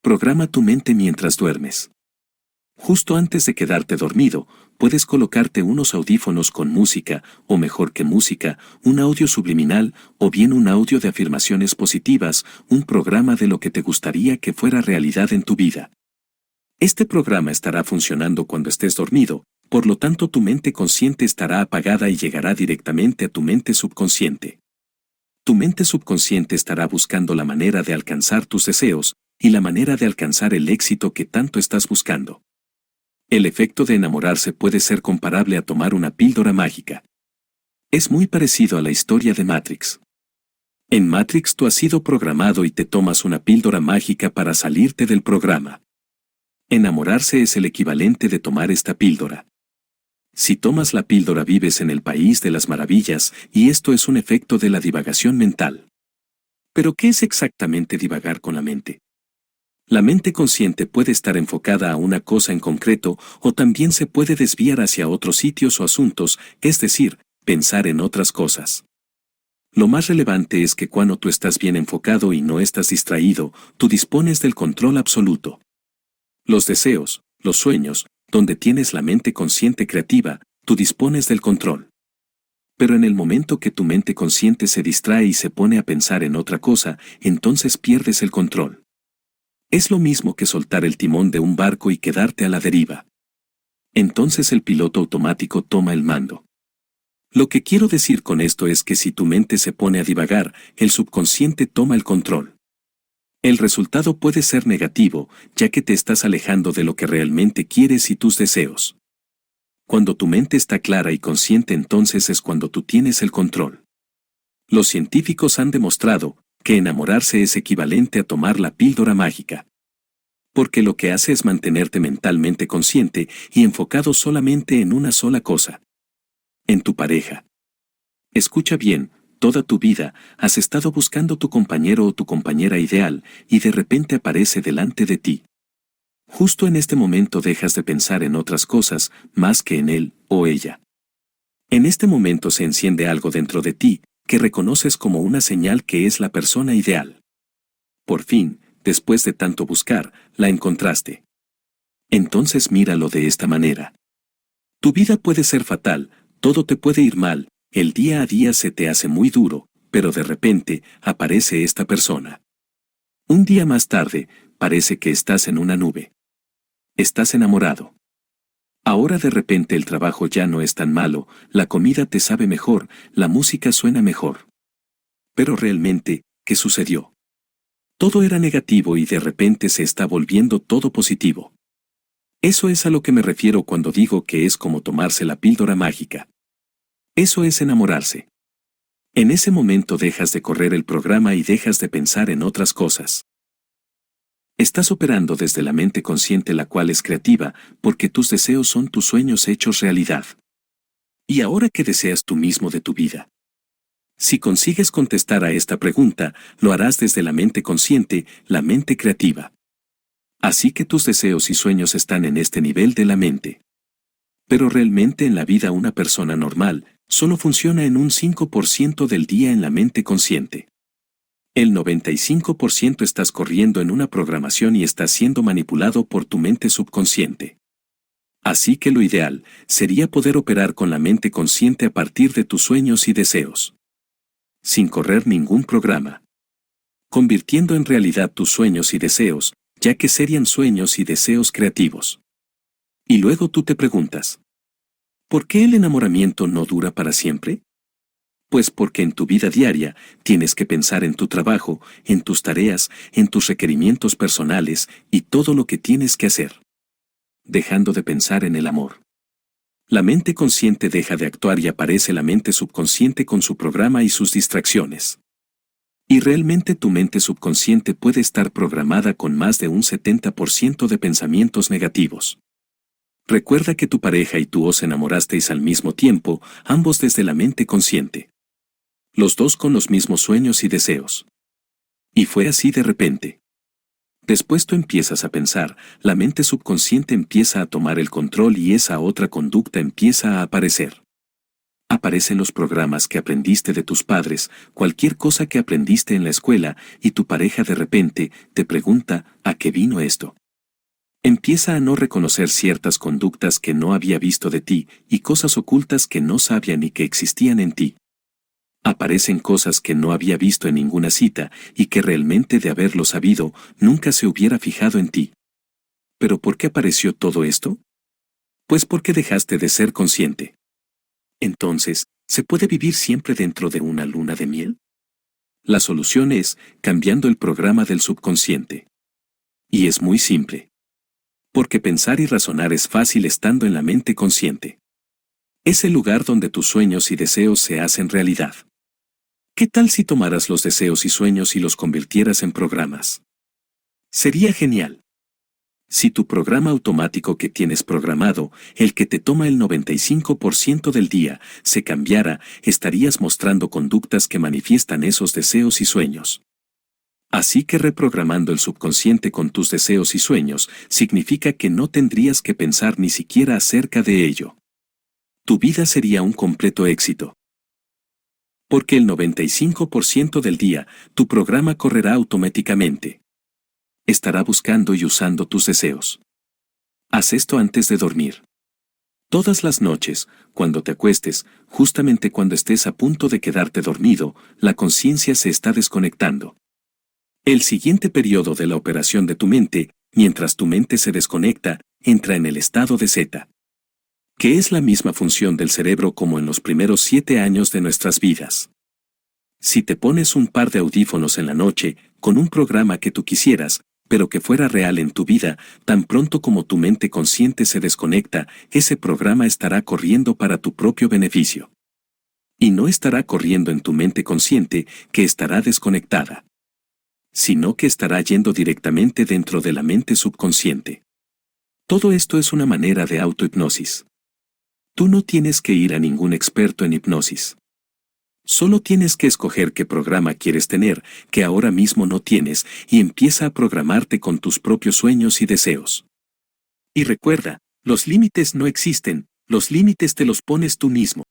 Programa tu mente mientras duermes. Justo antes de quedarte dormido, puedes colocarte unos audífonos con música, o mejor que música, un audio subliminal, o bien un audio de afirmaciones positivas, un programa de lo que te gustaría que fuera realidad en tu vida. Este programa estará funcionando cuando estés dormido, por lo tanto tu mente consciente estará apagada y llegará directamente a tu mente subconsciente. Tu mente subconsciente estará buscando la manera de alcanzar tus deseos, y la manera de alcanzar el éxito que tanto estás buscando. El efecto de enamorarse puede ser comparable a tomar una píldora mágica. Es muy parecido a la historia de Matrix. En Matrix tú has sido programado y te tomas una píldora mágica para salirte del programa. Enamorarse es el equivalente de tomar esta píldora. Si tomas la píldora vives en el país de las maravillas y esto es un efecto de la divagación mental. ¿Pero qué es exactamente divagar con la mente? La mente consciente puede estar enfocada a una cosa en concreto o también se puede desviar hacia otros sitios o asuntos, es decir, pensar en otras cosas. Lo más relevante es que cuando tú estás bien enfocado y no estás distraído, tú dispones del control absoluto. Los deseos, los sueños, donde tienes la mente consciente creativa, tú dispones del control. Pero en el momento que tu mente consciente se distrae y se pone a pensar en otra cosa, entonces pierdes el control. Es lo mismo que soltar el timón de un barco y quedarte a la deriva. Entonces el piloto automático toma el mando. Lo que quiero decir con esto es que si tu mente se pone a divagar, el subconsciente toma el control. El resultado puede ser negativo, ya que te estás alejando de lo que realmente quieres y tus deseos. Cuando tu mente está clara y consciente, entonces es cuando tú tienes el control. Los científicos han demostrado que enamorarse es equivalente a tomar la píldora mágica. Porque lo que hace es mantenerte mentalmente consciente y enfocado solamente en una sola cosa. En tu pareja. Escucha bien, toda tu vida has estado buscando tu compañero o tu compañera ideal y de repente aparece delante de ti. Justo en este momento dejas de pensar en otras cosas más que en él o ella. En este momento se enciende algo dentro de ti que reconoces como una señal que es la persona ideal. Por fin, después de tanto buscar, la encontraste. Entonces míralo de esta manera. Tu vida puede ser fatal, todo te puede ir mal, el día a día se te hace muy duro, pero de repente aparece esta persona. Un día más tarde, parece que estás en una nube. Estás enamorado. Ahora de repente el trabajo ya no es tan malo, la comida te sabe mejor, la música suena mejor. Pero realmente, ¿qué sucedió? Todo era negativo y de repente se está volviendo todo positivo. Eso es a lo que me refiero cuando digo que es como tomarse la píldora mágica. Eso es enamorarse. En ese momento dejas de correr el programa y dejas de pensar en otras cosas. Estás operando desde la mente consciente, la cual es creativa, porque tus deseos son tus sueños hechos realidad. ¿Y ahora qué deseas tú mismo de tu vida? Si consigues contestar a esta pregunta, lo harás desde la mente consciente, la mente creativa. Así que tus deseos y sueños están en este nivel de la mente. Pero realmente en la vida una persona normal solo funciona en un 5% del día en la mente consciente. El 95% estás corriendo en una programación y estás siendo manipulado por tu mente subconsciente. Así que lo ideal sería poder operar con la mente consciente a partir de tus sueños y deseos. Sin correr ningún programa. Convirtiendo en realidad tus sueños y deseos, ya que serían sueños y deseos creativos. Y luego tú te preguntas, ¿por qué el enamoramiento no dura para siempre? Pues porque en tu vida diaria tienes que pensar en tu trabajo, en tus tareas, en tus requerimientos personales y todo lo que tienes que hacer. Dejando de pensar en el amor. La mente consciente deja de actuar y aparece la mente subconsciente con su programa y sus distracciones. Y realmente tu mente subconsciente puede estar programada con más de un 70% de pensamientos negativos. Recuerda que tu pareja y tú os enamorasteis al mismo tiempo, ambos desde la mente consciente. Los dos con los mismos sueños y deseos. Y fue así de repente. Después tú empiezas a pensar, la mente subconsciente empieza a tomar el control y esa otra conducta empieza a aparecer. Aparecen los programas que aprendiste de tus padres, cualquier cosa que aprendiste en la escuela, y tu pareja de repente te pregunta, ¿a qué vino esto? Empieza a no reconocer ciertas conductas que no había visto de ti y cosas ocultas que no sabía ni que existían en ti. Aparecen cosas que no había visto en ninguna cita y que realmente de haberlo sabido, nunca se hubiera fijado en ti. ¿Pero por qué apareció todo esto? Pues porque dejaste de ser consciente. Entonces, ¿se puede vivir siempre dentro de una luna de miel? La solución es cambiando el programa del subconsciente. Y es muy simple. Porque pensar y razonar es fácil estando en la mente consciente. Es el lugar donde tus sueños y deseos se hacen realidad. ¿Qué tal si tomaras los deseos y sueños y los convirtieras en programas? Sería genial. Si tu programa automático que tienes programado, el que te toma el 95% del día, se cambiara, estarías mostrando conductas que manifiestan esos deseos y sueños. Así que reprogramando el subconsciente con tus deseos y sueños, significa que no tendrías que pensar ni siquiera acerca de ello. Tu vida sería un completo éxito. Porque el 95% del día, tu programa correrá automáticamente. Estará buscando y usando tus deseos. Haz esto antes de dormir. Todas las noches, cuando te acuestes, justamente cuando estés a punto de quedarte dormido, la conciencia se está desconectando. El siguiente periodo de la operación de tu mente, mientras tu mente se desconecta, entra en el estado de zeta. Que es la misma función del cerebro como en los primeros 7 años de nuestras vidas. Si te pones un par de audífonos en la noche, con un programa que tú quisieras, pero que fuera real en tu vida, tan pronto como tu mente consciente se desconecta, ese programa estará corriendo para tu propio beneficio. Y no estará corriendo en tu mente consciente, que estará desconectada, sino que estará yendo directamente dentro de la mente subconsciente. Todo esto es una manera de autohipnosis. Tú no tienes que ir a ningún experto en hipnosis. Solo tienes que escoger qué programa quieres tener, que ahora mismo no tienes, y empieza a programarte con tus propios sueños y deseos. Y recuerda, los límites no existen, los límites te los pones tú mismo.